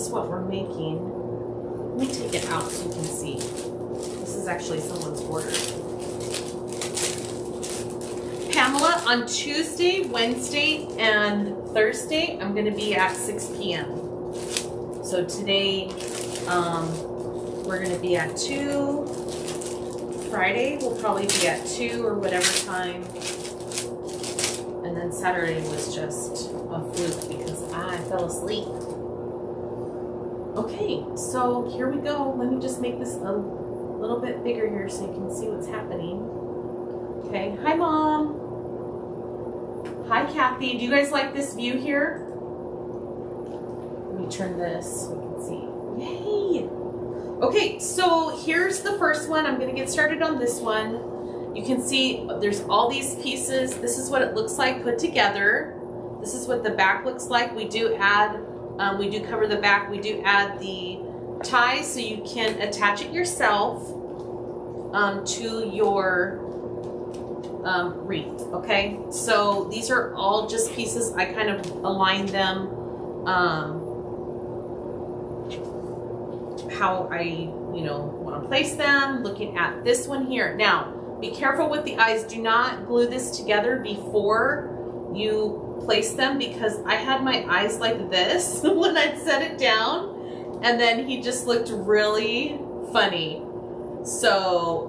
is what we're making. Let me take it out so you can see. This is actually someone's order. Pamela, on Tuesday, Wednesday, and Thursday, I'm going to be at 6 p.m. So today, we're going to be at 2. Friday, we'll probably be at 2 or whatever time. And then Saturday was just a fluke because I fell asleep. Okay, so here we go. Let me just make this a little bit bigger here so you can see what's happening. Okay, hi Mom. Hi Kathy. Do you guys like this view here? Let me turn this so you can see. Yay! Okay, so here's the first one. I'm gonna get started on this one. You can see there's all these pieces. This is what it looks like put together. This is what the back looks like. We do add, we do cover the back. We do add the ties so you can attach it yourself to your wreath, okay? So these are all just pieces. I kind of aligned them how I, you know, want to place them, looking at this one here. Now, be careful with the eyes. Do not glue this together before you place them because I had my eyes like this when I'd set it down and then he just looked really funny. So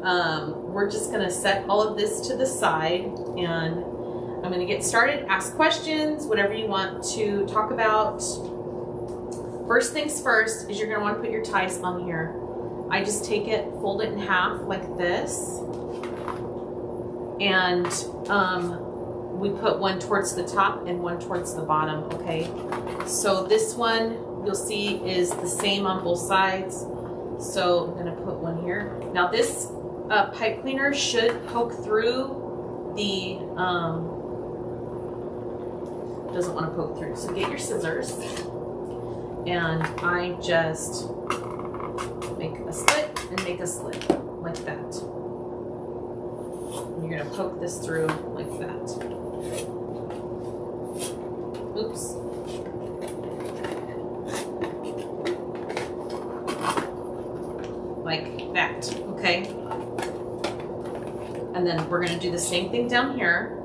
we're just gonna set all of this to the side and I'm gonna get started. Ask questions, whatever you want to talk about. First things first is you're gonna want to put your ties on here. I just take it, fold it in half like this, and we put one towards the top and one towards the bottom, okay? So this one you'll see is the same on both sides. So I'm gonna put one here. Now this pipe cleaner should poke through the, doesn't want to poke through. So get your scissors and I just make a slit and make a slit like that. And you're gonna poke this through like that. Oops. Like that, okay? And then we're gonna do the same thing down here.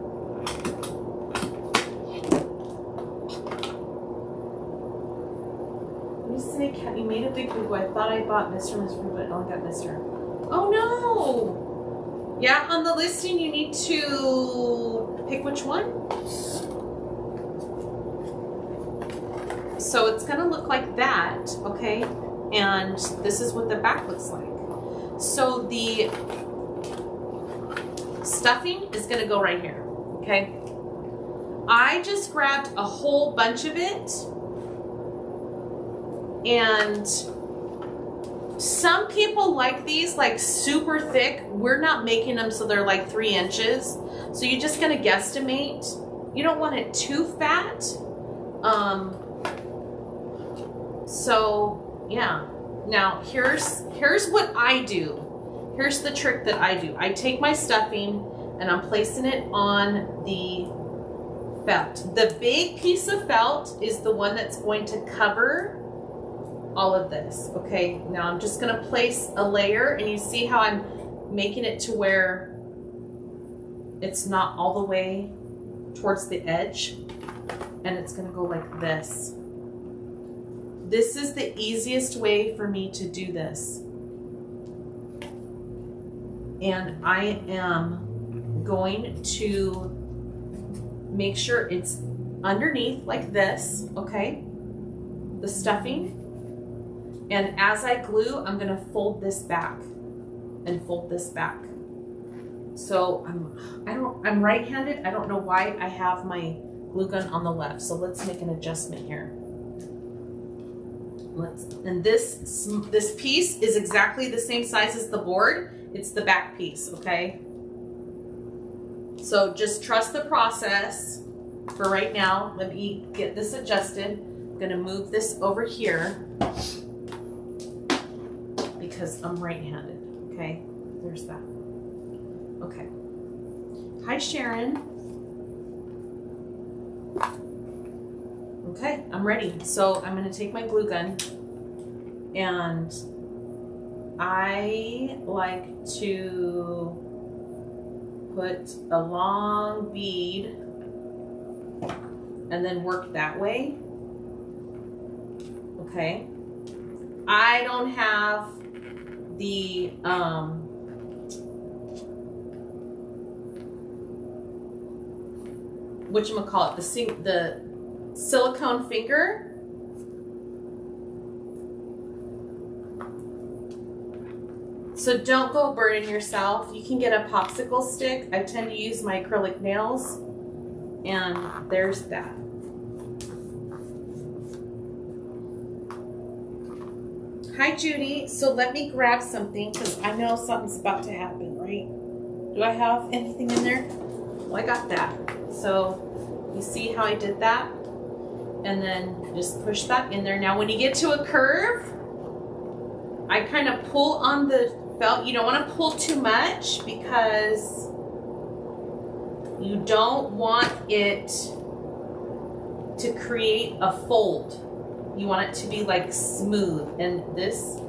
What do you say, Kat? You made a big boo-boo. I thought I bought Mr. and Mr. Boo-Boo, but I only got Mr. Oh no! Yeah, on the listing you need to pick which one. So it's gonna look like that, okay? And this is what the back looks like. So the stuffing is gonna go right here, okay? I just grabbed a whole bunch of it, and some people like these like super thick. We're not making them so they're like 3 inches. So you're just gonna guesstimate. You don't want it too fat. So yeah. Now here's what I do. Here's the trick that I do. I take my stuffing and I'm placing it on the felt. The big piece of felt is the one that's going to cover all of this. Okay, now I'm just gonna place a layer and you see how I'm making it to where it's not all the way towards the edge, and it's gonna go like this. This is the easiest way for me to do this. And I am going to make sure it's underneath like this, okay? The stuffing. And as I glue, I'm gonna fold this back and fold this back. So I'm right-handed. I don't know why I have my glue gun on the left. So let's make an adjustment here. And this piece is exactly the same size as the board. It's the back piece, okay? So just trust the process for right now. Let me get this adjusted. I'm gonna move this over here because I'm right-handed, okay? There's that. Okay. Hi, Sharon. Okay, I'm ready. So I'm gonna take my glue gun And I like to put a long bead and then work that way. Okay. I don't have the whatchamacallit, the silicone finger. So don't go burden yourself. You can get a popsicle stick. I tend to use my acrylic nails. And there's that. Hi, Judy. So let me grab something because I know something's about to happen, right? Do I have anything in there? Well, I got that. So you see how I did that? And then just push that in there. Now, when you get to a curve, I kind of pull on the felt. You don't want to pull too much because you don't want it to create a fold. You want it to be like smooth. And this,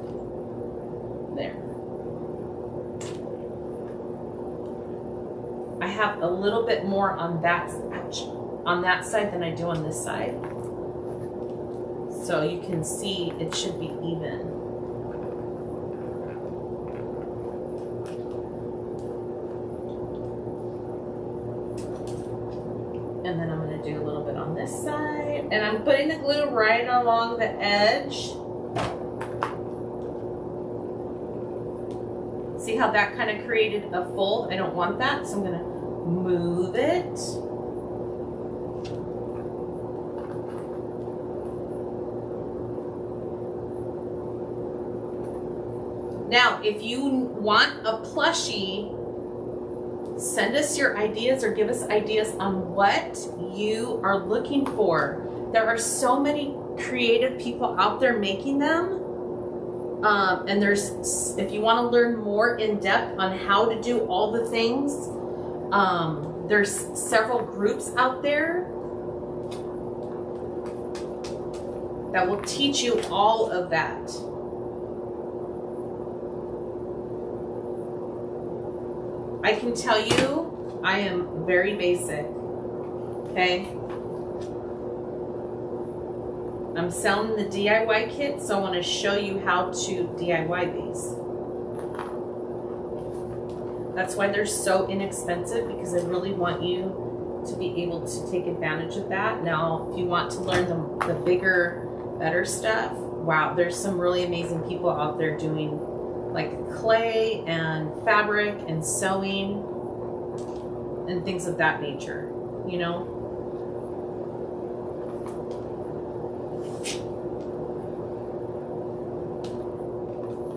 there. I have a little bit more on that side than I do on this side. So you can see it should be even. And then I'm going to do a little bit on this side. And I'm putting the glue right along the edge. See how that kind of created a fold? I don't want that, so I'm going to move it. Now, if you want a plushie, send us your ideas or give us ideas on what you are looking for. There are so many creative people out there making them. And if you want to learn more in depth on how to do all the things, there's several groups out there that will teach you all of that. I can tell you, I am very basic, okay? I'm selling the DIY kit, so I want to show you how to DIY these. That's why they're so inexpensive, because I really want you to be able to take advantage of that. Now, if you want to learn the bigger, better stuff, wow, there's some really amazing people out there doing like clay and fabric and sewing and things of that nature, you know?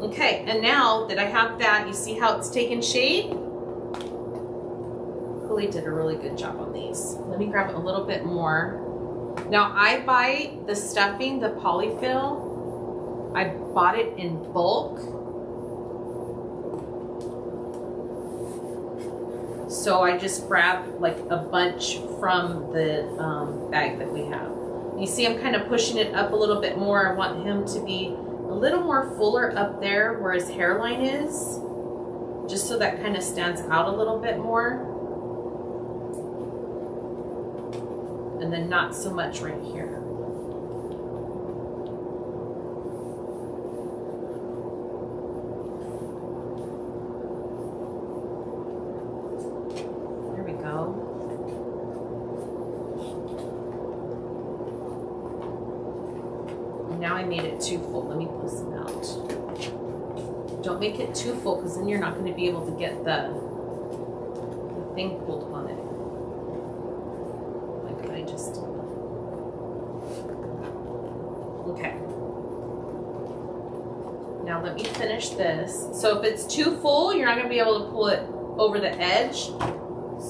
Okay, and now that I have that, you see how it's taken shape? Chloe did a really good job on these. Let me grab a little bit more. Now I buy the stuffing, the Polyfill. I bought it in bulk. So I just grabbed like a bunch from the bag that we have. You see I'm kind of pushing it up a little bit more. I want him to be a little more fuller up there where his hairline is, just so that kind of stands out a little bit more. And then not so much right here. Now I made it too full. Let me pull some out. Don't make it too full, because then you're not going to be able to get the thing pulled on it. Like I just did. Okay. Now let me finish this. So if it's too full, you're not going to be able to pull it over the edge.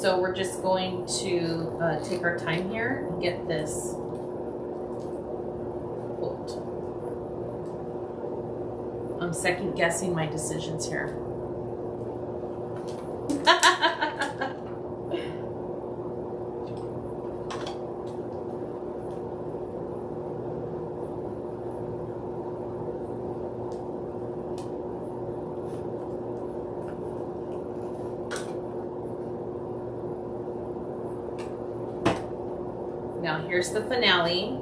So we're just going to take our time here and get this. I'm second guessing my decisions here. here's the finale.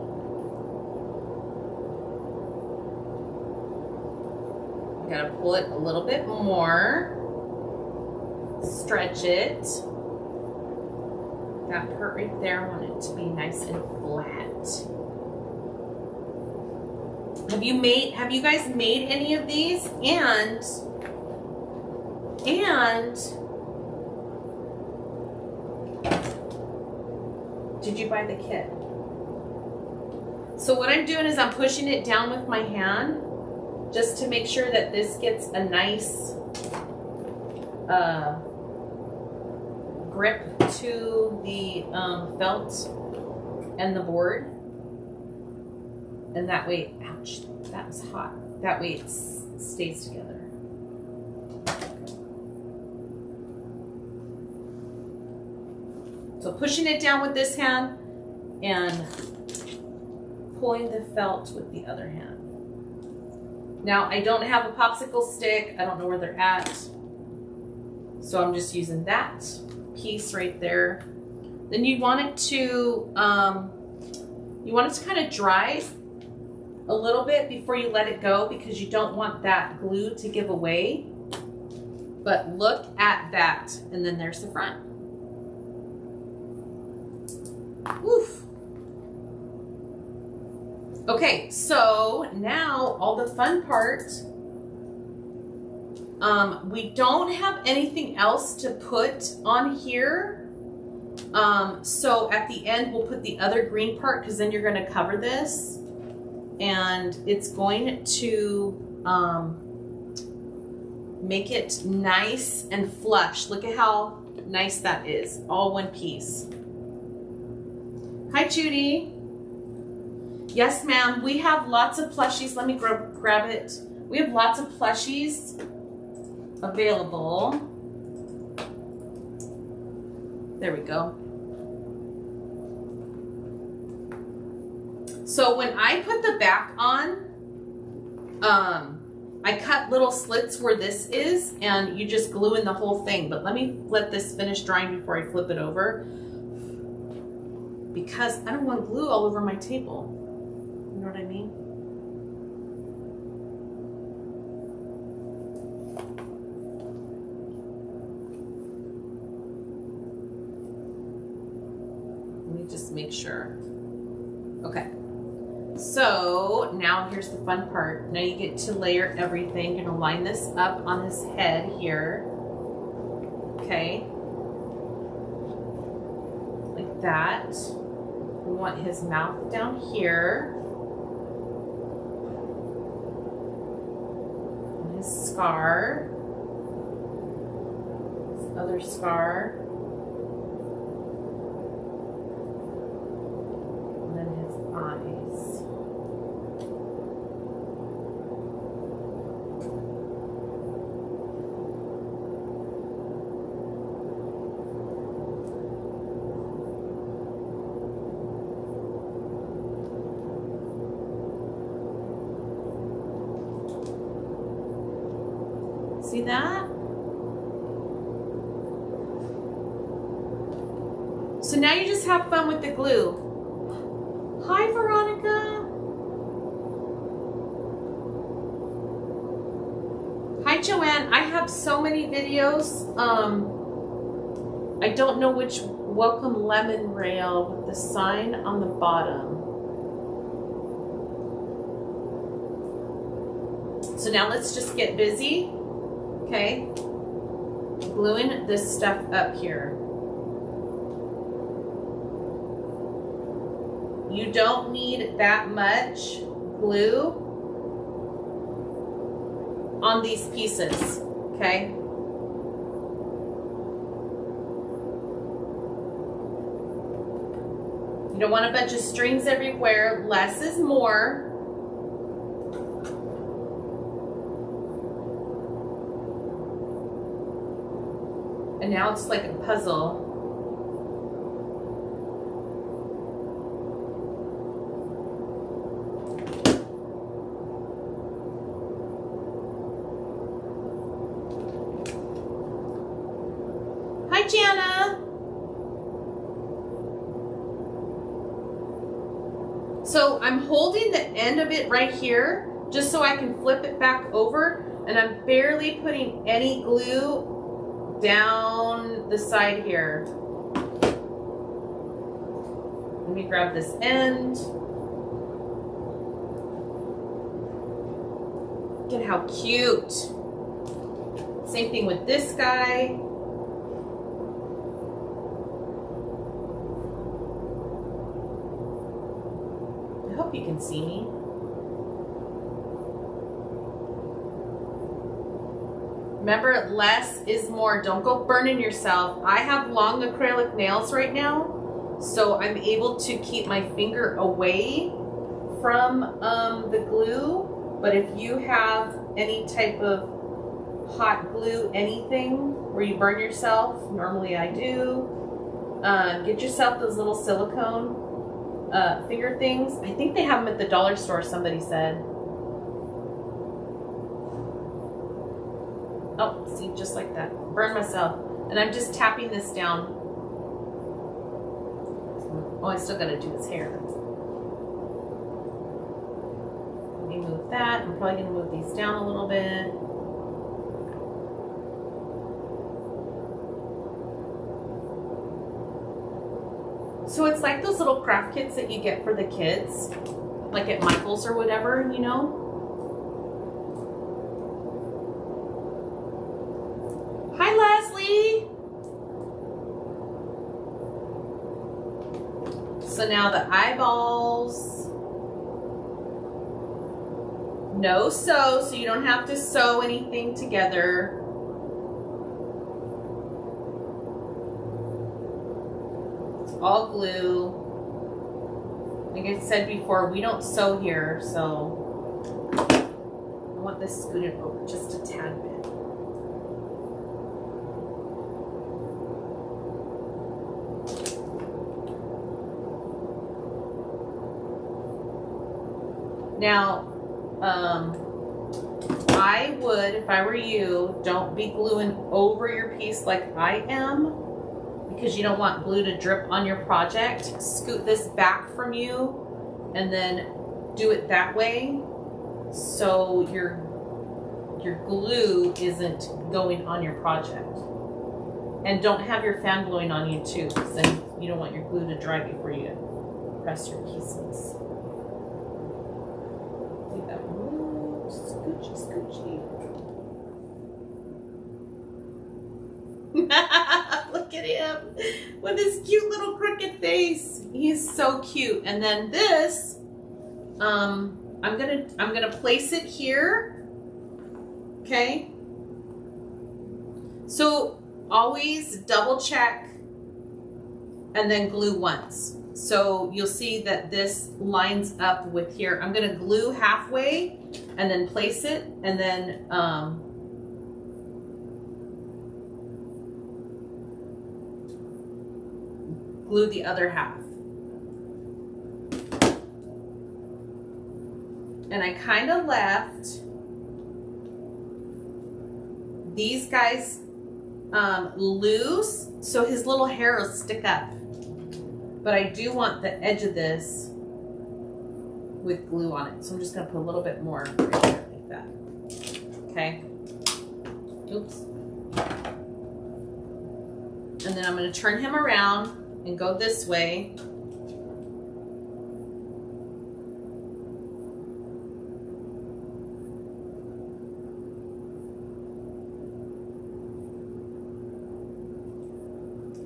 You gotta pull it a little bit more. Stretch it. That part right there, I want it to be nice and flat. Have you guys made any of these? And did you buy the kit? So what I'm doing is I'm pushing it down with my hand just to make sure that this gets a nice grip to the felt and the board. And that way, ouch, that was hot. That way it stays together. So pushing it down with this hand and pulling the felt with the other hand. Now, I don't have a popsicle stick. I don't know where they're at. So I'm just using that piece right there. Then you want it to kind of dry a little bit before you let it go, because you don't want that glue to give away. But look at that. And then there's the front. Woof. Okay, so now all the fun part. We don't have anything else to put on here. So at the end, we'll put the other green part, because then you're going to cover this. And it's going to make it nice and flush. Look at how nice that is. All one piece. Hi, Judy. Yes, ma'am. We have lots of plushies. Let me grab it. We have lots of plushies available. There we go. So when I put the back on, I cut little slits where this is, and you just glue in the whole thing. But let me let this finish drying before I flip it over, because I don't want glue all over my table. You know what I mean? Let me just make sure. Okay. So now here's the fun part. Now you get to layer everything. You're gonna line this up on his head here. Okay. Like that. We want his mouth down here. And his scar. His other scar. And then his eyes. See that? So now you just have fun with the glue. Hi, Veronica. Hi, Joanne. I have so many videos. I don't know which. Welcome lemon rail with the sign on the bottom. So now let's just get busy. Okay, gluing this stuff up here. You don't need that much glue on these pieces, okay? You don't want a bunch of strings everywhere. Less is more. And now it's like a puzzle. Hi, Jana. I'm holding the end of it right here just so I can flip it back over, and I'm barely putting any glue down the side here. Let me grab this end. Look at how cute. Same thing with this guy. I hope you can see me. Remember, less is more. Don't go burning yourself. I have long acrylic nails right now, so I'm able to keep my finger away from the glue. But if you have any type of hot glue, anything where you burn yourself, normally I do, get yourself those little silicone finger things. I think they have them at the dollar store, somebody said. Oh, see, just like that. Burn myself. And I'm just tapping this down. Oh, I still gotta do his hair. Let me move that. I'm probably gonna move these down a little bit. So it's like those little craft kits that you get for the kids, like at Michael's or whatever, you know? Hi, Leslie. So now the eyeballs. No sew, so you don't have to sew anything together. It's all glue. Like I said before, we don't sew here, so I want this scooted over just a tad bit. Now, I would, if I were you, don't be gluing over your piece like I am, because you don't want glue to drip on your project. Scoot this back from you and then do it that way so your glue isn't going on your project. And don't have your fan blowing on you too, because then you don't want your glue to dry before you press your pieces. Scoochie, scoochie. Look at him with his cute little crooked face. He's so cute. And then this, I'm gonna place it here. Okay. So always double check and then glue once. So you'll see that this lines up with here. I'm gonna glue halfway and then place it, and then glue the other half. And I kind of left these guys loose so his little hair will stick up. But I do want the edge of this with glue on it. So I'm just gonna put a little bit more right there, like that. Okay. Oops. And then I'm gonna turn him around and go this way.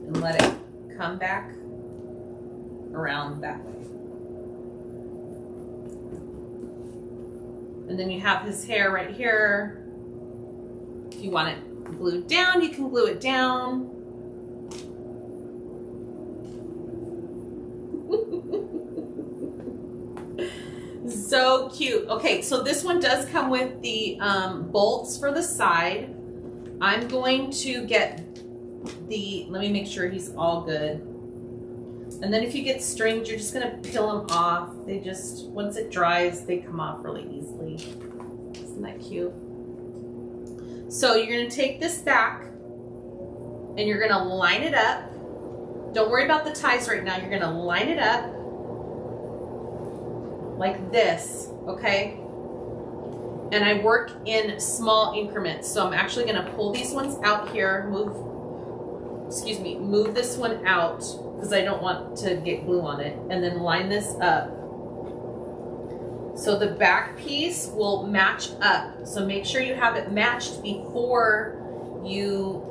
And let it come back around that way. And then you have his hair right here. If you want it glued down, you can glue it down. So cute. Okay, so this one does come with the bolts for the side. I'm going to get the, let me make sure he's all good. And then if you get strings, you're just gonna peel them off. They just, once it dries, they come off really easily. Isn't that cute? So you're gonna take this back and you're gonna line it up. Don't worry about the ties right now. You're gonna line it up like this, okay? And I work in small increments. So I'm actually gonna pull these ones out here, move this one out because I don't want to get glue on it, and then line this up. So the back piece will match up. So make sure you have it matched before you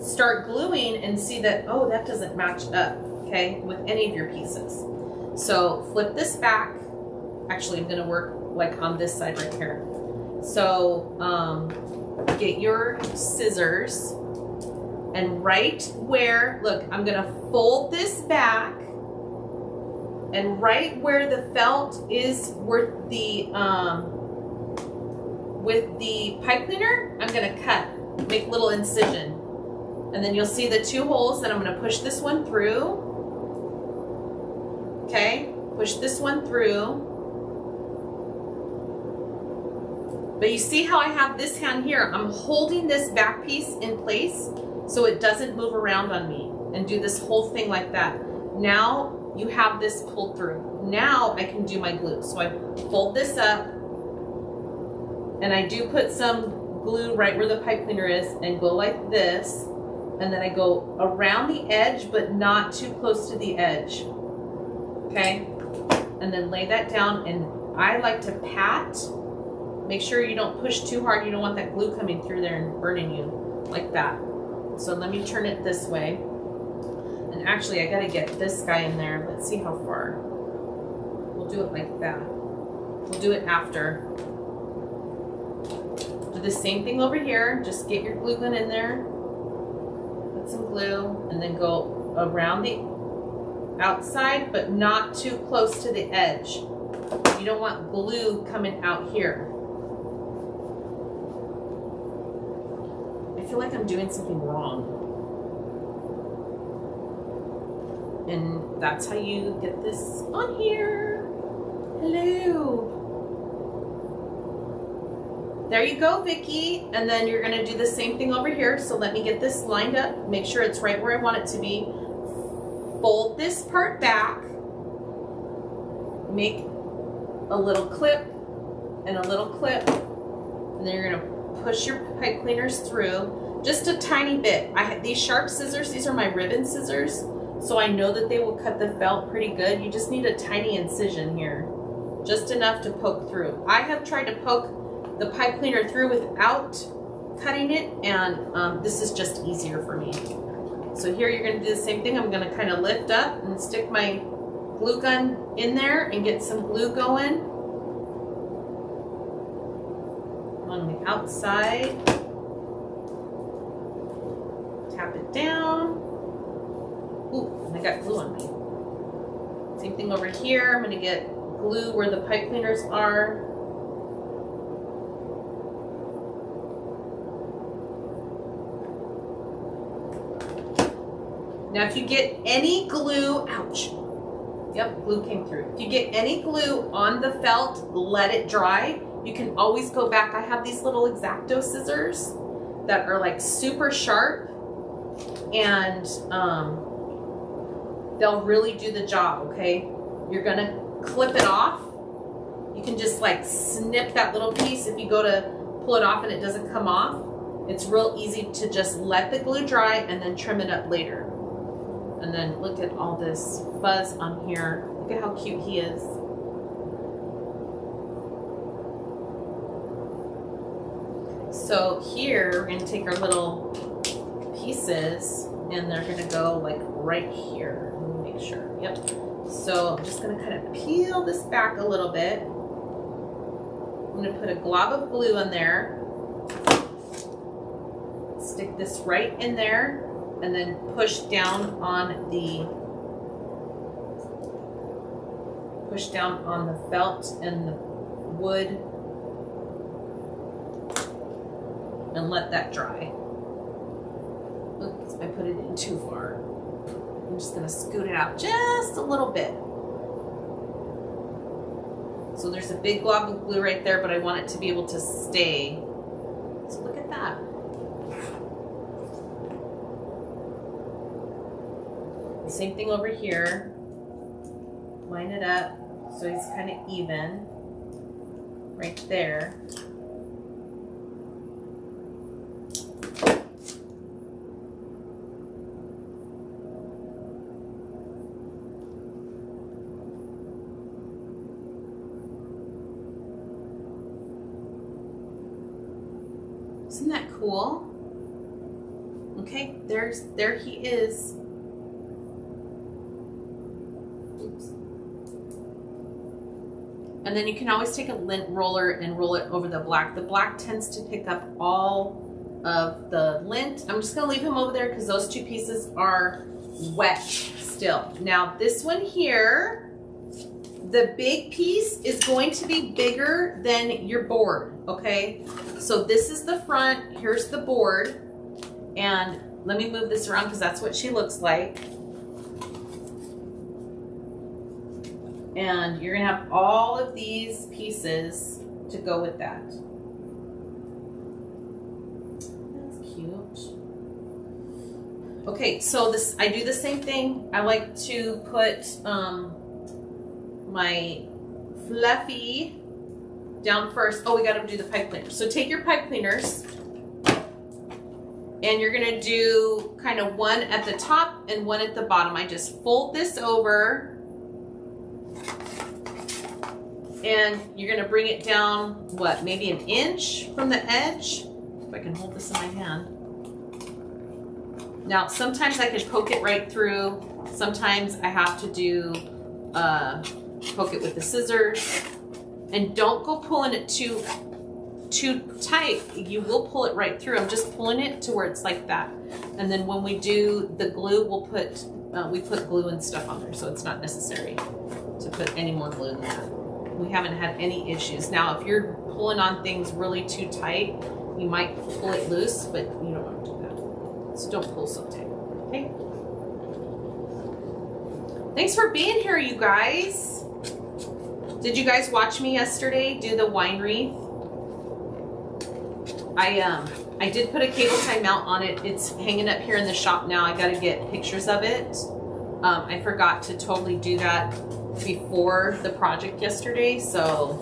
start gluing and see that, oh, that doesn't match up, okay, with any of your pieces. So flip this back. Actually, I'm gonna work like on this side right here. So get your scissors, and right where, look, I'm gonna fold this back, and right where the felt is with the pipe cleaner, I'm gonna cut, make a little incision. And then you'll see the 2 holes that I'm gonna push this one through. Okay, push this one through. But you see how I have this hand here? I'm holding this back piece in place so it doesn't move around on me and do this whole thing like that. Now you have this pulled through. Now I can do my glue. So I fold this up, and I do put some glue right where the pipe cleaner is and go like this. And then I go around the edge, but not too close to the edge. Okay? And then lay that down, and I like to pat. Make sure you don't push too hard. You don't want that glue coming through there and burning you like that. So let me turn it this way. And actually, I gotta get this guy in there. Let's see how far. We'll do it like that. We'll do it after. Do the same thing over here. Just get your glue gun in there. Put some glue, and then go around the outside, but not too close to the edge. You don't want glue coming out here. I feel like I'm doing something wrong. And that's how you get this on here. Hello. There you go, Vicki. And then you're gonna do the same thing over here. So let me get this lined up. Make sure it's right where I want it to be. Fold this part back. Make a little clip and a little clip. And then you're gonna push your pipe cleaners through. Just a tiny bit. I have these sharp scissors. These are my ribbon scissors. So I know that they will cut the felt pretty good. You just need a tiny incision here. Just enough to poke through. I have tried to poke the pipe cleaner through without cutting it, and this is just easier for me. So here you're gonna do the same thing. I'm gonna kind of lift up and stick my glue gun in there and get some glue going on the outside. Tap it down. Ooh, I got glue on me. Same thing over here. I'm gonna get glue where the pipe cleaners are. Now if you get any glue, ouch. Yep, glue came through. If you get any glue on the felt, let it dry. You can always go back. I have these little X-Acto scissors that are like super sharp, and they'll really do the job, okay? You're gonna clip it off. You can just like snip that little piece if you go to pull it off and it doesn't come off. It's real easy to just let the glue dry and then trim it up later. And then look at all this fuzz on here. Look at how cute he is. So here we're gonna take our little pieces and they're gonna go like right here. Let me make sure. Yep. So I'm just gonna kind of peel this back a little bit. I'm gonna put a glob of glue in there. Stick this right in there and then push down on the felt and the wood and let that dry. Oops, I put it in too far. I'm just gonna scoot it out just a little bit. So there's a big glob of glue right there, but I want it to be able to stay. So look at that. Same thing over here. Line it up, So he's kind of even right there. Isn't that cool? Okay, there he is. Oops. And then you can always take a lint roller and roll it over the black. The black tends to pick up all of the lint. I'm just gonna leave him over there because those two pieces are wet still. Now this one here, the big piece is going to be bigger than your board, okay? So this is the front, here's the board, and let me move this around because that's what she looks like. And you're gonna have all of these pieces to go with that. That's cute. Okay, so this, I do the same thing. I like to put my fluffy down first. Oh, we gotta do the pipe cleaners. So take your pipe cleaners and you're gonna do kind of one at the top and one at the bottom. I just fold this over and you're gonna bring it down, what, maybe an inch from the edge? If I can hold this in my hand. Now, sometimes I can poke it right through. Sometimes I have to do, poke it with the scissors. And don't go pulling it too tight. You will pull it right through. I'm just pulling it to where it's like that. And then when we do the glue, we'll put, we put glue and stuff on there, so it's not necessary to put any more glue than that. We haven't had any issues. Now, if you're pulling on things really too tight, you might pull it loose, but you don't want to do that. So don't pull so tight, okay? Thanks for being here, you guys. Did you guys watch me yesterday do the wine wreath? I did put a cable tie mount on it. It's hanging up here in the shop now. I gotta get pictures of it. I forgot to totally do that before the project yesterday, so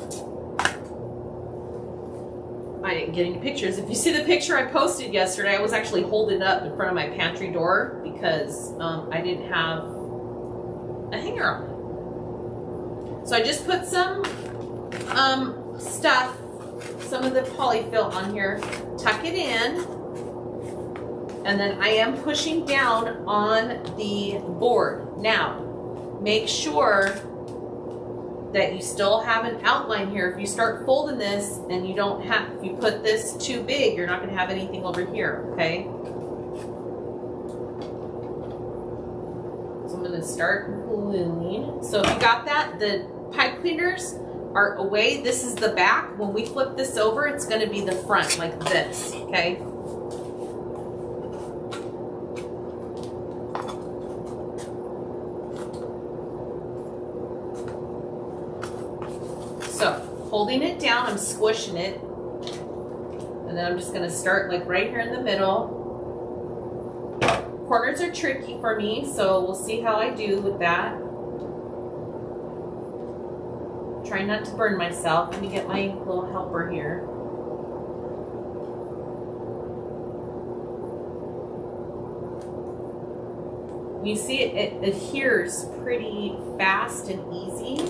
I didn't get any pictures. If you see the picture I posted yesterday, I was actually holding it up in front of my pantry door because I didn't have a hanger on it. So I just put some stuff, some of the Polyfill on here, tuck it in, and then I am pushing down on the board. Now, make sure that you still have an outline here. If you start folding this and you don't have, if you put this too big, you're not gonna have anything over here, okay? So I'm gonna start gluing. So if you got that, the pipe cleaners are away. This is the back. When we flip this over, it's gonna be the front, like this, okay? So, holding it down, I'm squishing it. And then I'm just gonna start like right here in the middle. Corners are tricky for me, so we'll see how I do with that. Try not to burn myself. Let me get my little helper here. You see it adheres pretty fast and easy.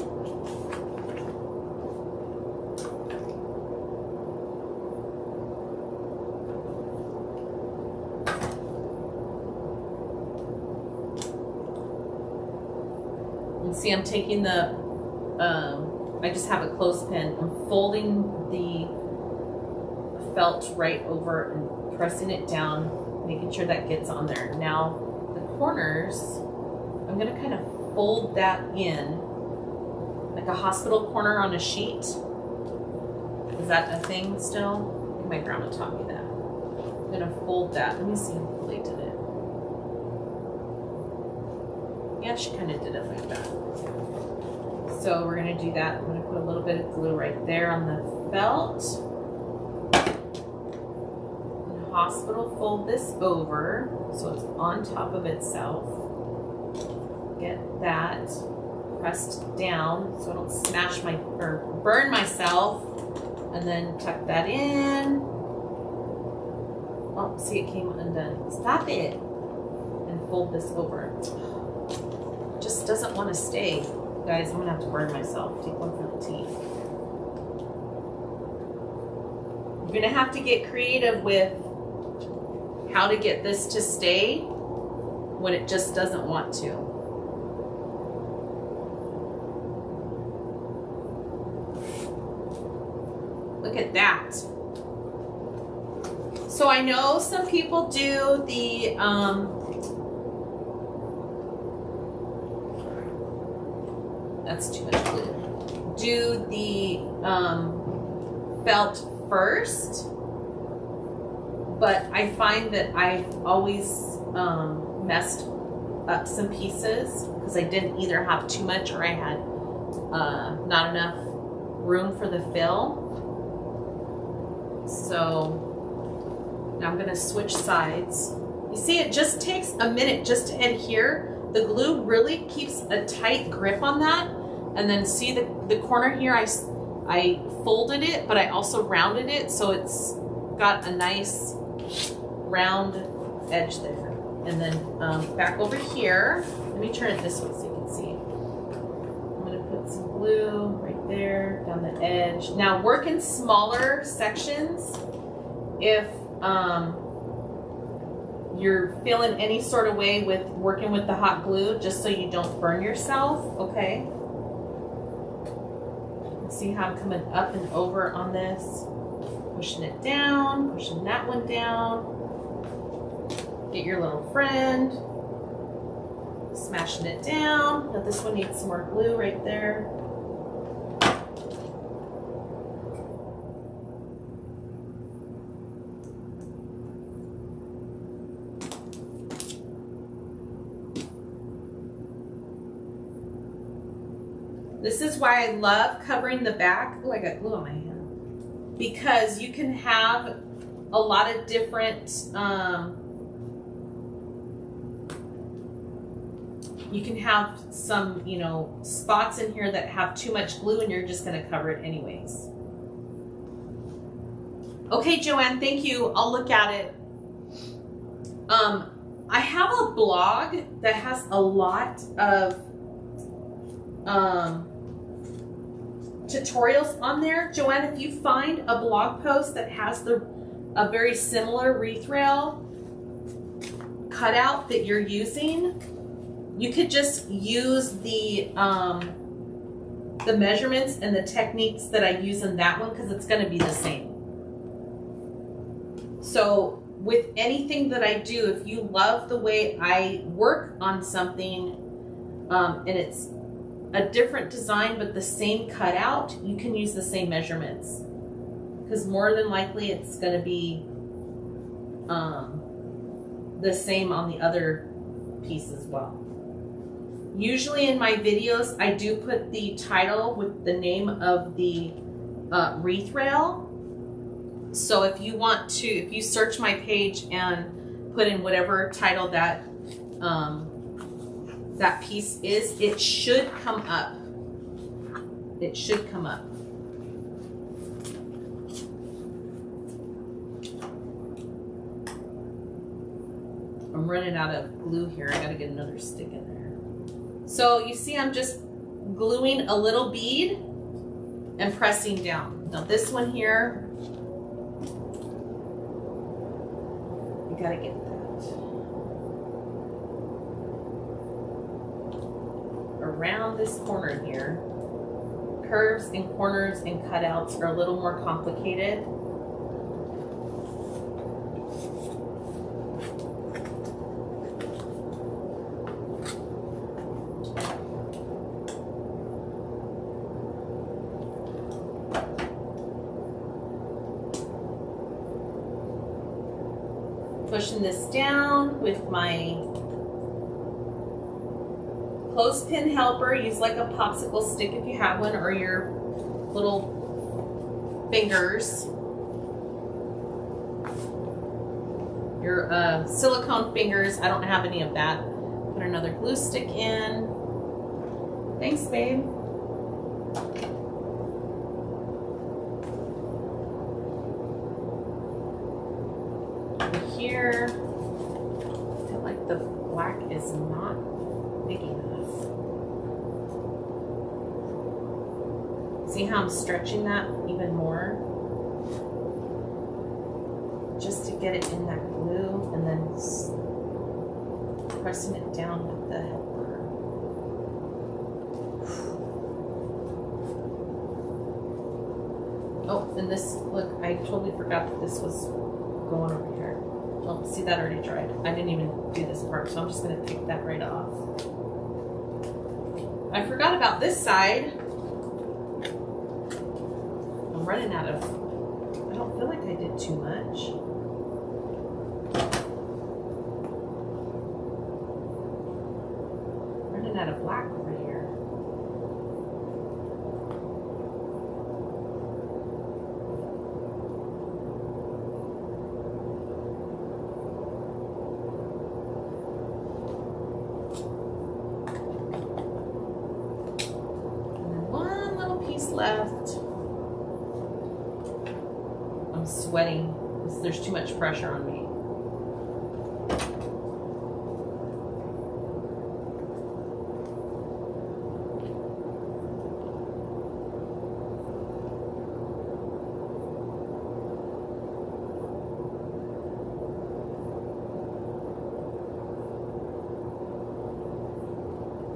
You see I'm taking the I just have a clothespin. I'm folding the felt right over and pressing it down, making sure that gets on there. Now, the corners, I'm gonna kind of fold that in, like a hospital corner on a sheet. Is that a thing still? I think my grandma taught me that. I'm gonna fold that. Let me see how they did it. Yeah, she kind of did it like that. So we're gonna do that. I'm gonna put a little bit of glue right there on the felt. And hospital, fold this over so it's on top of itself. Get that. pressed down so I don't smash or burn myself. And then tuck that in. Oh, see, it came undone. Stop it. And fold this over. It just doesn't want to stay. Guys, I'm going to have to burn myself. Take one for the teeth. You're going to have to get creative with how to get this to stay when it just doesn't want to. Look at that. So I know some people do the that's too much glue. Do the felt first, but I find that I've always messed up some pieces because I didn't either have too much or I had not enough room for the fill. So now I'm going to switch sides. You see, it just takes a minute just to adhere. The glue really keeps a tight grip on that. And then see the corner here, I folded it, but I also rounded it, so it's got a nice round edge there. And then back over here, let me turn it this way so you can see. I'm going to put some glue right there down the edge. Now work in smaller sections if you're feeling any sort of way with working with the hot glue, just so you don't burn yourself, okay? See how I'm coming up and over on this, pushing it down, pushing that one down. Get your little friend, smashing it down. Now this one needs some more glue right there. This is why I love covering the back. Oh, I got glue on my hand. Because you can have a lot of different, you can have some, you know, spots in here that have too much glue and you're just going to cover it anyways. Okay, Joanne, thank you. I'll look at it. I have a blog that has a lot of tutorials on there. Joanne, if you find a blog post that has a very similar wreath rail cutout that you're using, you could just use the measurements and the techniques that I use in that one because it's going to be the same. So with anything that I do, if you love the way I work on something and it's a different design but the same cutout, you can use the same measurements because more than likely it's going to be the same on the other piece as well. Usually in my videos I do put the title with the name of the wreath rail, so if you want to, if you search my page and put in whatever title that that piece is, it should come up. It should come up. I'm running out of glue here. I gotta get another stick in there. So you see I'm just gluing a little bead and pressing down. Now this one here, you gotta get that. Around this corner here. Curves and corners and cutouts are a little more complicated. Pushing this down with my clothespin helper. Use like a popsicle stick if you have one, or your little fingers, your silicone fingers. I don't have any of that. Put another glue stick in. Thanks, babe. Here, I feel like the black is not big enough. See how I'm stretching that even more? Just to get it in that glue and then pressing it down with the helper. Oh, and this, look, I totally forgot that this was going over here. Oh, see, that already dried. I didn't even do this part, so I'm just going to take that right off. I forgot about this side. I'm running out of, I don't feel like I did too much. Running out of black over here. Left. I'm sweating because there's too much pressure on me.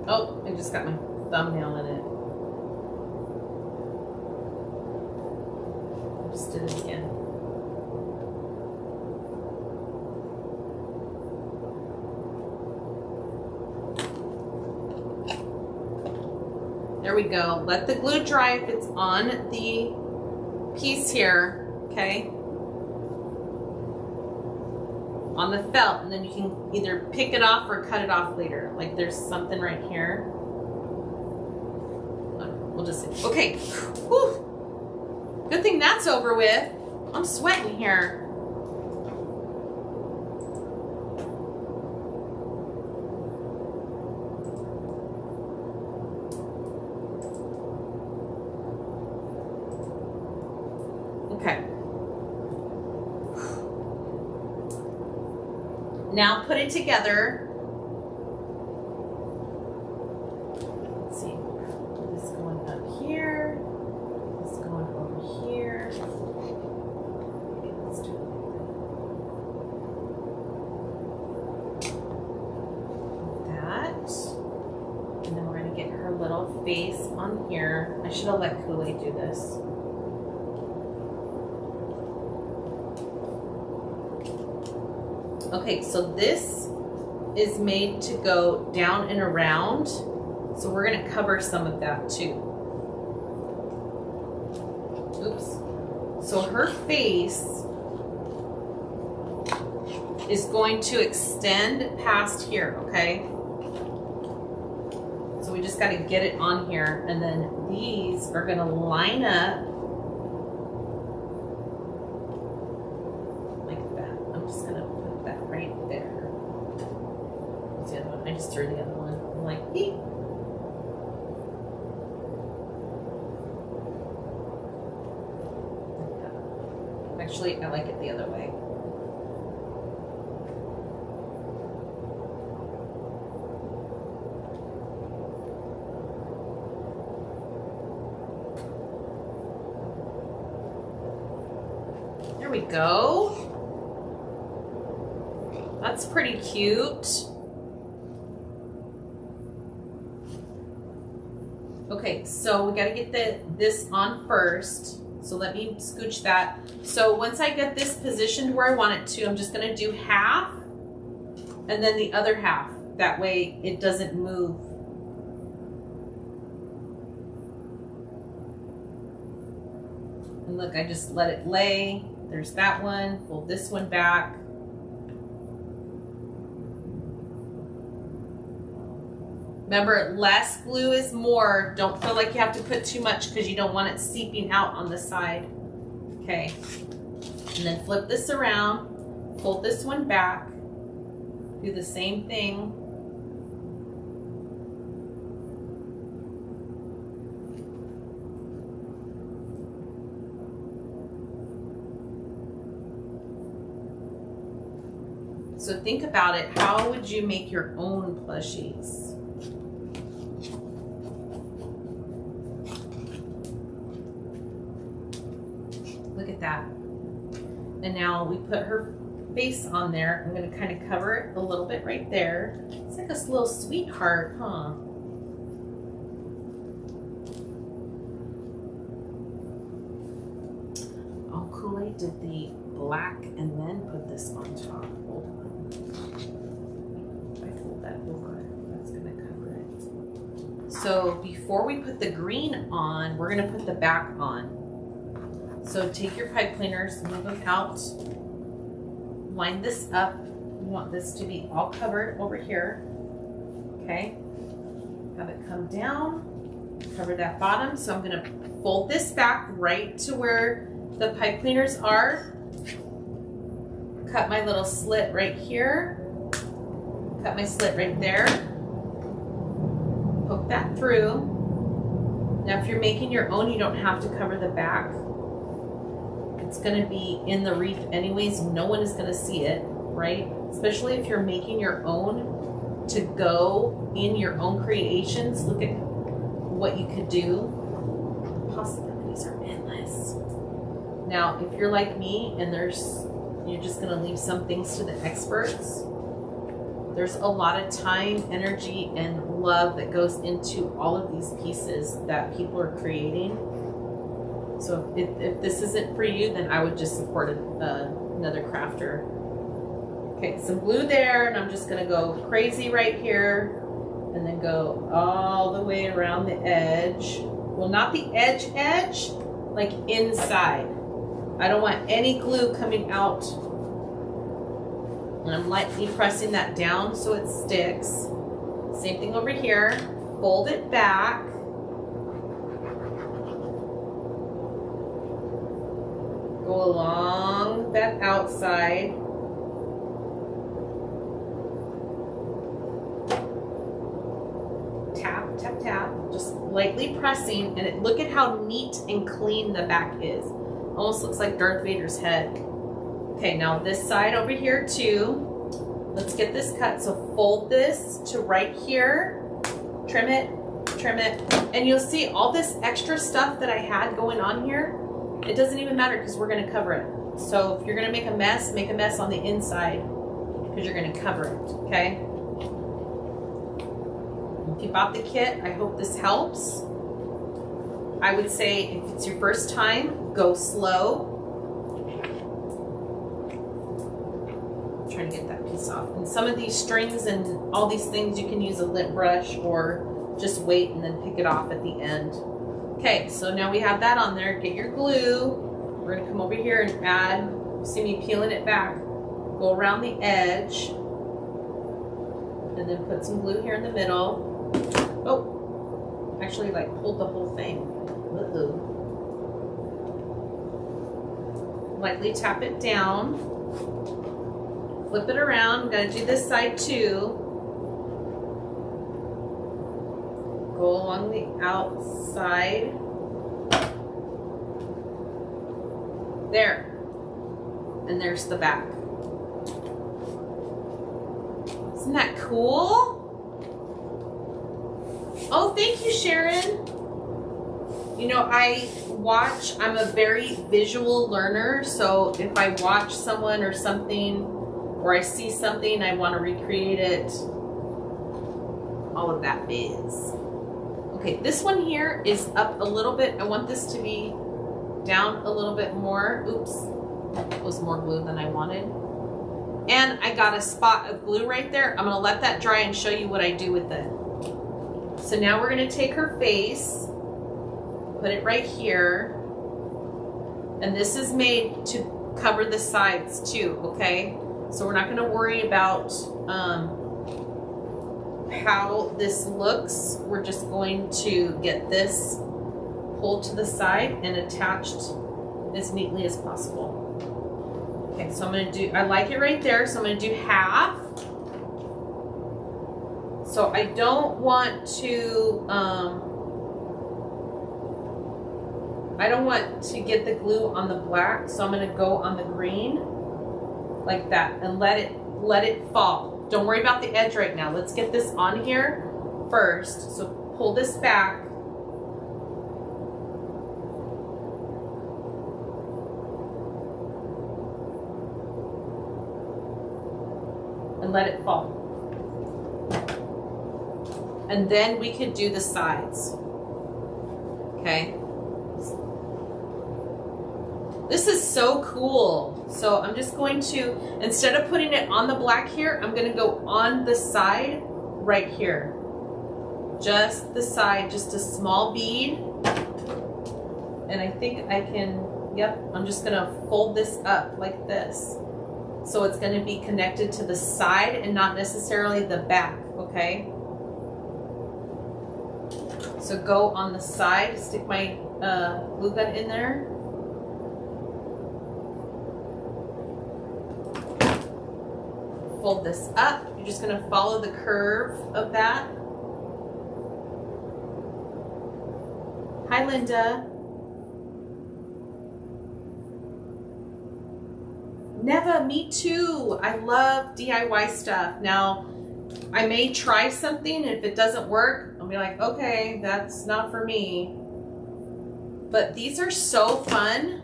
Oh, I just got my thumbnail in it. Just did it again. There we go. Let the glue dry if it's on the piece here, okay? On the felt, and then you can either pick it off or cut it off later. Like there's something right here. We'll just see. Okay. Whew. Good thing that's over with. I'm sweating here. Okay. Now put it together. Let's see. This going up here. This going over here. Okay, let's do it like that. And then we're going to get her little face on here. I should have let Kool-Aid do this. Okay, so this is made to go down and around. So we're going to cover some of that too. Oops. So her face is going to extend past here, okay? So we just got to get it on here, and then these are going to line up like that. I'm just going to put that right there. What's the other one? I just threw the other one. I'm like, eek. Actually, I like it the other way. There we go. That's pretty cute. Okay, so we gotta get this on first. So let me scooch that. So once I get this positioned where I want it to, I'm just gonna do half and then the other half. That way it doesn't move. And look, I just let it lay. There's that one, pull this one back. Remember, less glue is more. Don't feel like you have to put too much because you don't want it seeping out on the side. Okay. And then flip this around, pull this one back, do the same thing. So think about it. How would you make your own plushies? Look at that. And now we put her face on there. I'm going to kind of cover it a little bit right there. It's like this little sweetheart, huh? Oh, Kool-Aid did the black and then put this on top. Hold on. If I fold that over, that's going to cover it. So before we put the green on, we're going to put the back on. So take your pipe cleaners, move them out, line this up. You want this to be all covered over here. Okay, have it come down, cover that bottom. So I'm going to fold this back right to where the pipe cleaners are. Cut my little slit right here. Cut my slit right there. Poke that through. Now if you're making your own, you don't have to cover the back. It's going to be in the wreath anyways. No one is going to see it, right? Especially if you're making your own to go in your own creations. Look at what you could do. The possibilities are endless. Now, if you're like me and you're just going to leave some things to the experts, there's a lot of time, energy, and love that goes into all of these pieces that people are creating. So if this isn't for you, then I would just support another crafter. Okay, some glue there, and I'm just gonna go crazy right here, and then go all the way around the edge. Well, not the edge, like inside. I don't want any glue coming out. And I'm lightly pressing that down so it sticks. Same thing over here. Fold it back. Go along that outside. Tap, tap, tap. Just lightly pressing, and look at how neat and clean the back is. Almost looks like Darth Vader's head. Okay, now this side over here too. Let's get this cut. So fold this to right here. Trim it, and you'll see all this extra stuff that I had going on here. It doesn't even matter because we're going to cover it. So if you're going to make a mess on the inside because you're going to cover it, okay? If you bought the kit, I hope this helps. I would say if it's your first time, go slow. I'm trying to get that piece off. And some of these strings and all these things, you can use a lint brush or just wait and then pick it off at the end. Okay, so now we have that on there. Get your glue. We're going to come over here and add, see me peeling it back. Go around the edge. And then put some glue here in the middle. Oh, actually like pulled the whole thing. Lightly tap it down. Flip it around. I'm going to do this side too. Go along the outside. There. And there's the back. Isn't that cool? Oh, thank you, Sharon. You know, I'm a very visual learner, so if I watch someone or something, or I see something, I want to recreate it. All of that biz. Okay, this one here is up a little bit. I want this to be down a little bit more. Oops, that was more glue than I wanted. And I got a spot of glue right there. I'm gonna let that dry and show you what I do with it. So now we're gonna take her face, put it right here. And this is made to cover the sides too, okay? So we're not gonna worry about how this looks. We're just going to get this pulled to the side and attached as neatly as possible. Okay, so I'm gonna do, I like it right there, so I'm gonna do half. So I don't want to get the glue on the black, so I'm gonna go on the green like that and let it let it fall. Don't worry about the edge right now. Let's get this on here first. So pull this back. And let it fall. And then we could do the sides. Okay. This is so cool. So I'm just going to, instead of putting it on the black here, I'm going to go on the side right here. Just the side, just a small bead. And I think I can, yep, I'm just going to fold this up like this. So it's going to be connected to the side and not necessarily the back, okay? So go on the side, stick my glue gun in there. Fold this up. You're just going to follow the curve of that. Hi, Linda. Neva, me too. I love DIY stuff. Now, I may try something, and if it doesn't work, I'll be like, okay, that's not for me. But these are so fun.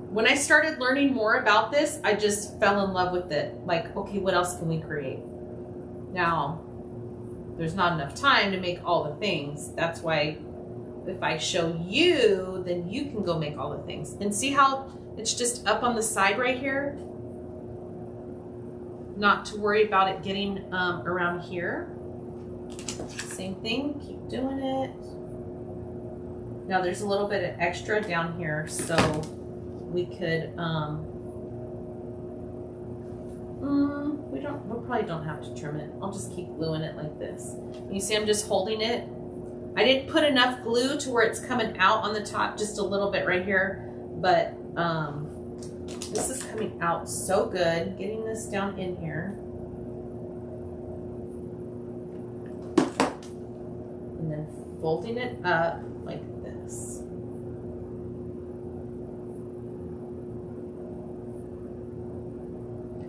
When I started learning more about this, I just fell in love with it. Like, okay, what else can we create? Now, there's not enough time to make all the things. That's why if I show you, then you can go make all the things. And see how it's just up on the side right here? Not to worry about it getting around here. Same thing, keep doing it. Now there's a little bit of extra down here, so we could, we probably don't have to trim it. I'll just keep gluing it like this. You see I'm just holding it. I didn't put enough glue to where it's coming out on the top, just a little bit right here, but this is coming out so good. Getting this down in here. And then folding it up like this.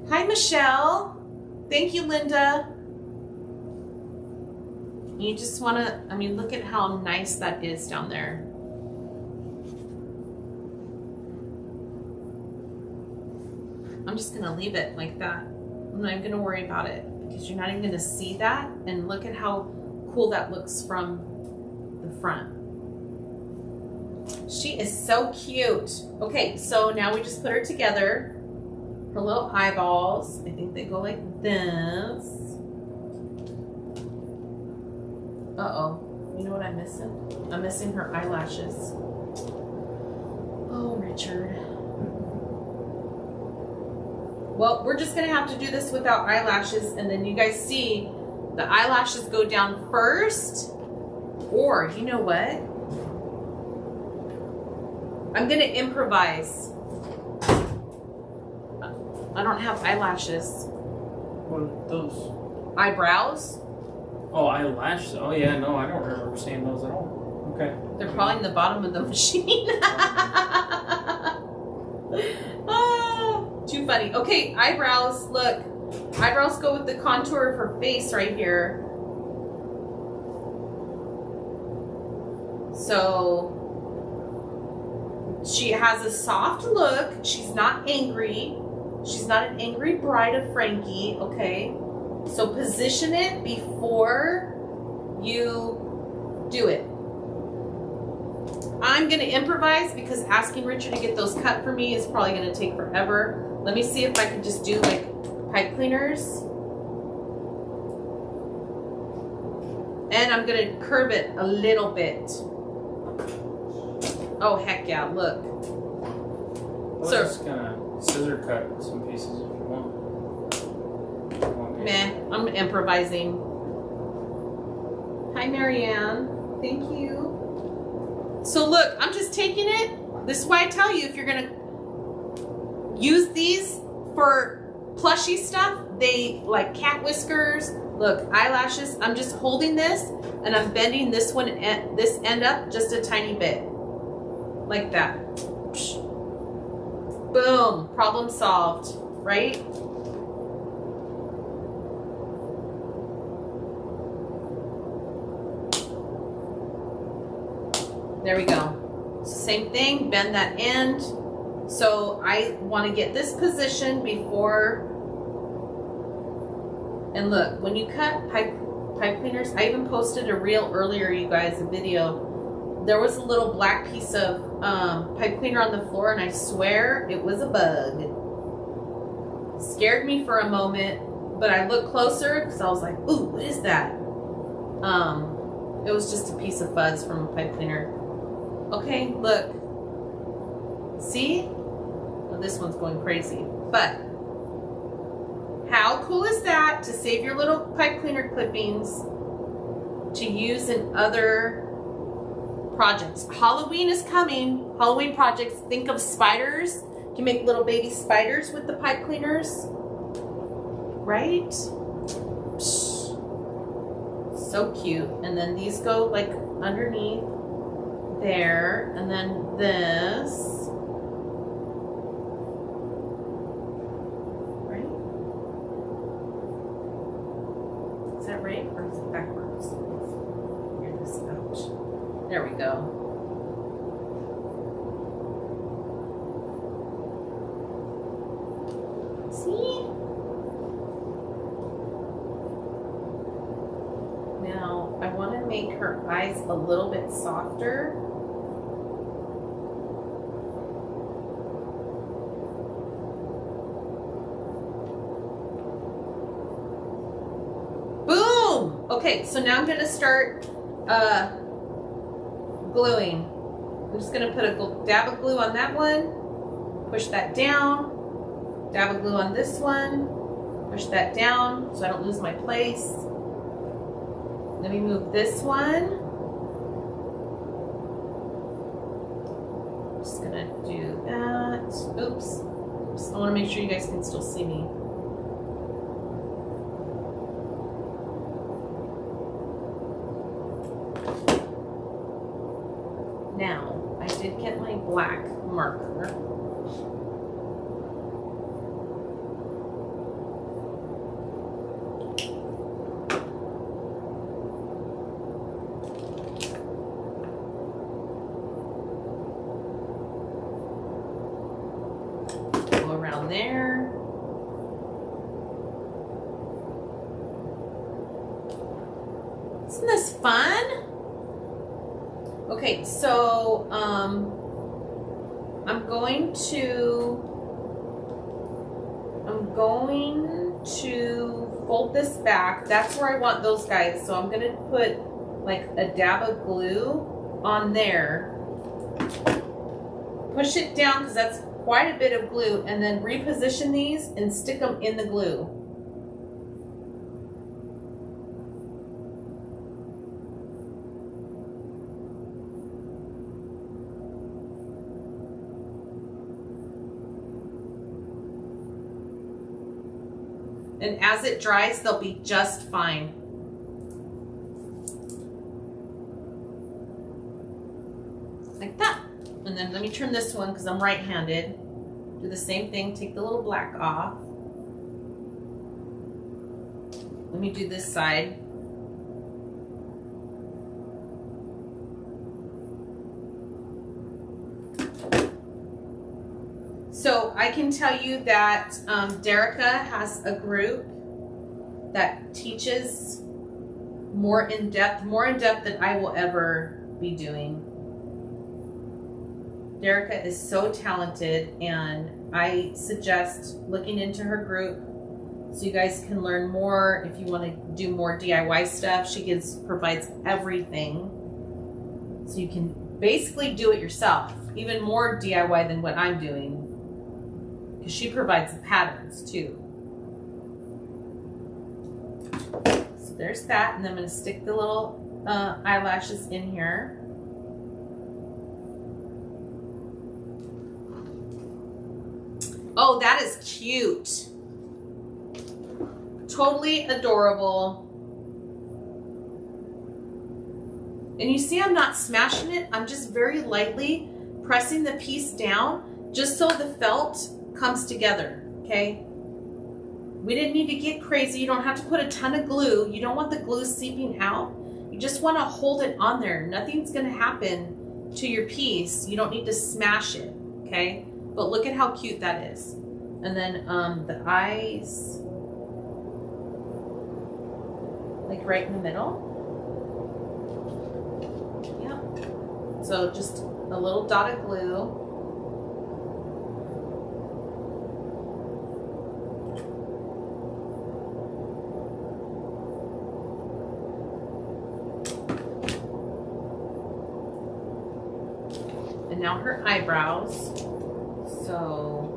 Hi, Michelle. Thank you, Linda. You just want to, I mean, look at how nice that is down there. I'm just going to leave it like that. I'm not even going to worry about it because you're not even going to see that. And look at how cool that looks from the front. She is so cute. Okay, so now we just put her together. Her little eyeballs. I think they go like this. Uh-oh. You know what I'm missing? I'm missing her eyelashes. Oh, Richard. Well, we're just going to have to do this without eyelashes, and then you guys see the eyelashes go down first. Or, you know what? I'm going to improvise. I don't have eyelashes. What are those? Eyebrows? Oh, eyelashes. Oh, yeah, no, I don't remember seeing those at all. Okay. They're probably in the bottom of the machine. Oh, too funny. Okay, eyebrows. Look. Eyebrows go with the contour of her face right here. So she has a soft look. She's not angry. She's not an angry bride of Frankie, okay? So position it before you do it. I'm gonna improvise because asking Richard to get those cut for me is probably gonna take forever. Let me see if I can just do like pipe cleaners. And I'm gonna curve it a little bit. Oh, heck yeah, look. I'm just gonna scissor cut some pieces if you want. Meh, I'm improvising. Hi, Marianne. Thank you. So look, I'm just taking it. This is why I tell you, if you're gonna use these for plushy stuff, they like cat whiskers, look, eyelashes. I'm just holding this and I'm bending this one, this end up just a tiny bit. Like that. Boom, problem solved. right? There we go. Same thing, bend that end. So I want to get this position before, and look, when you cut pipe cleaners, I even posted a reel earlier, you guys, a video. There was a little black piece of pipe cleaner on the floor, and I swear it was a bug. Scared me for a moment, but I looked closer because I was like, ooh, what is that? It was just a piece of fuzz from a pipe cleaner. Okay, look. See? Well, this one's going crazy. But how cool is that to save your little pipe cleaner clippings to use in other projects? Halloween is coming. Halloween projects. Think of spiders. You can make little baby spiders with the pipe cleaners. Right? Psh. So cute. And then these go like underneath there. And then this. Is that right, or is it backwards? Here, this pouch. There we go. See? Now, I want to make her eyes a little bit softer. Okay, so now I'm going to start gluing. I'm just going to put a dab of glue on that one, push that down, dab of glue on this one, push that down so I don't lose my place. Let me move this one. Just going to do that. Oops. I want to make sure you guys can still see me. Now, I did get my black marker. Go around there. Isn't this fun? Okay, so I'm going to fold this back. That's where I want those guys. So I'm going to put like a dab of glue on there. Push it down because that's quite a bit of glue, and then reposition these and stick them in the glue. And as it dries, they'll be just fine. Like that. And then let me turn this one because I'm right-handed. Do the same thing, take the little black off. Let me do this side. So I can tell you that Derica has a group that teaches more in depth than I will ever be doing. Derica is so talented, and I suggest looking into her group so you guys can learn more. If you want to do more DIY stuff, she provides everything, so you can basically do it yourself, even more DIY than what I'm doing. Because she provides the patterns too. So there's that, and then I'm going to stick the little eyelashes in here. Oh, that is cute. Totally adorable. And you see I'm not smashing it. I'm just very lightly pressing the piece down just so the felt comes together, okay? We didn't need to get crazy. You don't have to put a ton of glue. You don't want the glue seeping out. You just want to hold it on there. Nothing's going to happen to your piece. You don't need to smash it, okay? But look at how cute that is. And then the eyes, like right in the middle. Yep. So just a little dot of glue. And now her eyebrows. So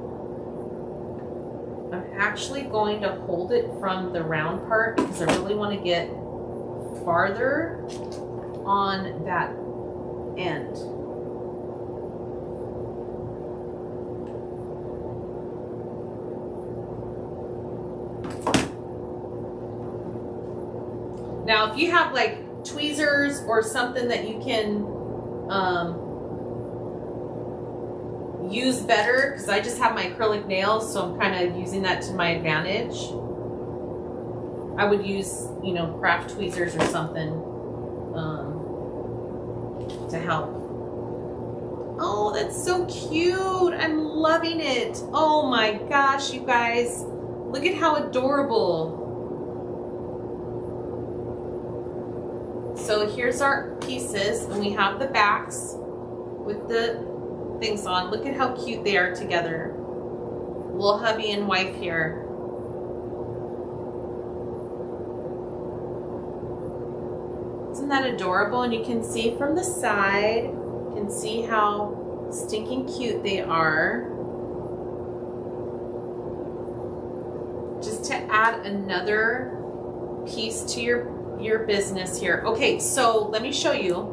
I'm actually going to hold it from the round part because I really want to get farther on that end. Now, if you have like tweezers or something that you can use better, because I just have my acrylic nails, so I'm kind of using that to my advantage. I would use, you know, craft tweezers or something to help. Oh, that's so cute. I'm loving it. Oh my gosh, you guys. Look at how adorable. So here's our pieces, and we have the backs with the things on. Look at how cute they are together. Little hubby and wife here. Isn't that adorable? And you can see from the side, you can see how stinking cute they are. Just to add another piece to your business here. Okay, so let me show you.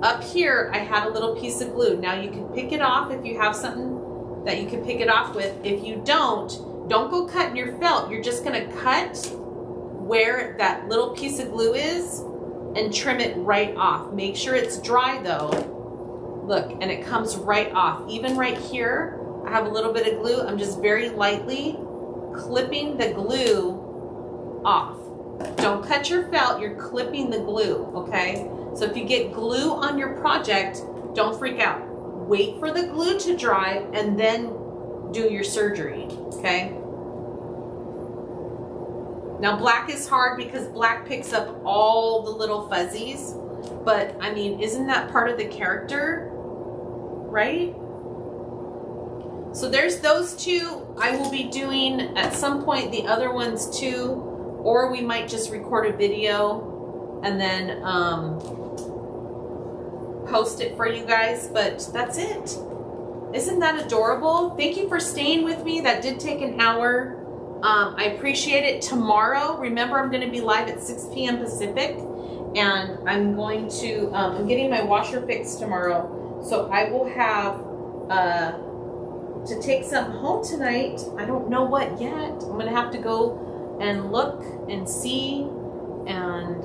Up here, I had a little piece of glue. Now you can pick it off if you have something that you can pick it off with. If you don't go cutting your felt. You're just gonna cut where that little piece of glue is and trim it right off. Make sure it's dry though. Look, and it comes right off. Even right here, I have a little bit of glue. I'm just very lightly clipping the glue off. Don't cut your felt, you're clipping the glue, okay? So if you get glue on your project, don't freak out. Wait for the glue to dry and then do your surgery, okay? Now black is hard because black picks up all the little fuzzies, but I mean, isn't that part of the character, right? So there's those two. I will be doing at some point the other ones too, or we might just record a video and then post it for you guys, but that's it. Isn't that adorable? Thank you for staying with me. That did take an hour. I appreciate it. Tomorrow, remember, I'm going to be live at 6 p.m. Pacific, and I'm going to, I'm getting my washer fixed tomorrow, so I will have to take some home tonight. I don't know what yet. I'm going to have to go and look and see, and